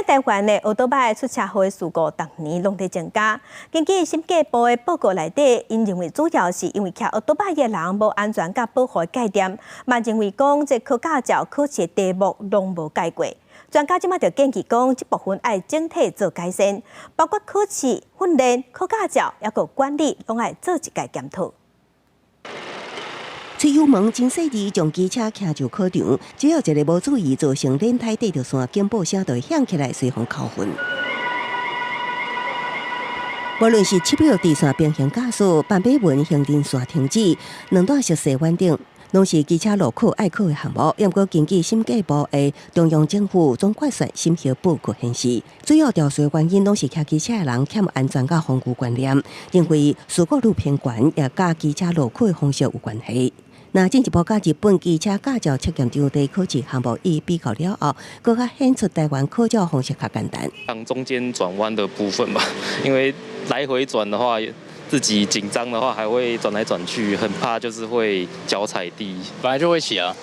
在台湾的奥多巴出车祸事故，逐年拢在增加。根据审计部的报告内底，因认为主要是因为骑奥多巴的人无安全甲保护概念，嘛认为讲这考驾照考试的题目拢无解过。专家即马就建议讲，这部分爱整体做改善，包括考试、训练、考驾照，还有管理，拢爱做一个检讨。 崔友萌真细致将机车骑入考场，只要一个无注意，造成轮胎对着线，警报声就会响起来，随风扣分。无论是7秒地线平行驾驶、半马纹行人线停止、两段熟识弯顶，拢是机车路考爱考的项目。不过，根据审计部的中央政府总决算审核报告显示，主要调查原因拢是骑机车的人欠安全甲防护观念，认为事故率偏悬，也甲机车路考的方式有关系。 那进一步甲日本机车驾照测验场地考试项目一比较了后，更加显出台湾考照方式较简单。当中间转弯的部分吧，因为来回转的话，自己紧张的话还会转来转去，很怕就是会脚踩地。本来就会骑啊，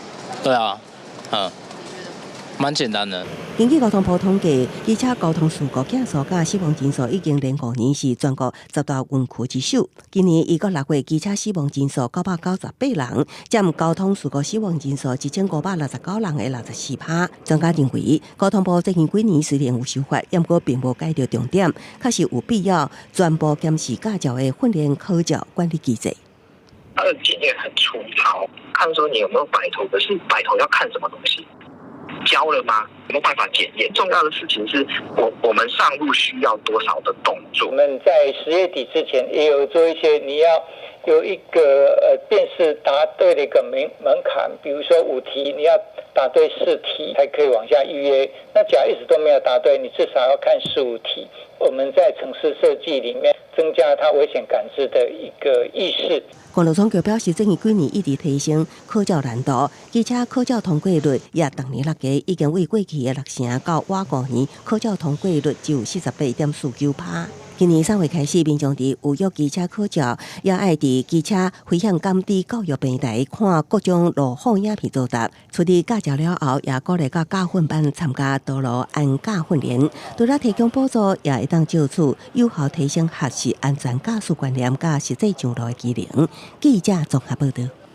对啊，蛮简单的。 根据交通部统计，机车交通事故件数甲死亡人数已经连5年是全国10大运区之首。今年1到6月，机车死亡人数998人，占交通事故死亡人数1569人的64%。专家认为，交通部最近几年虽然有修法，不过并无解到重点，确实有必要全部检视驾照的训练、考照管理机制。它的检验很粗糙，看说你有没有白头，可是白头要看什么东西？ 交了吗？有没有办法检验？重要的事情是我们上路需要多少的动作？我们在10月底之前也有做一些，你要有一个辨识答对的一个门槛，比如说5题，你要答对4题才可以往下预约。那假如一直都没有答对，你至少要看15题。我们在城市设计里面增加它危险感知的一个意识。 公路总局表示，最近几年一直提升考照难度，机车考照通过率也逐年落加，已经为过去的6成到晚5年考照通过率只有48.49%。今年3月开始，民众伫有约机车考照，也爱伫机车危险监知教育平台看各种路况影片作答。处理驾照了后，也鼓励到驾训班参加道路安驾训练，除了提供补助，也会当就此有效提升学习安全驾驶观念，甲实际上路的技能。记者综合报道。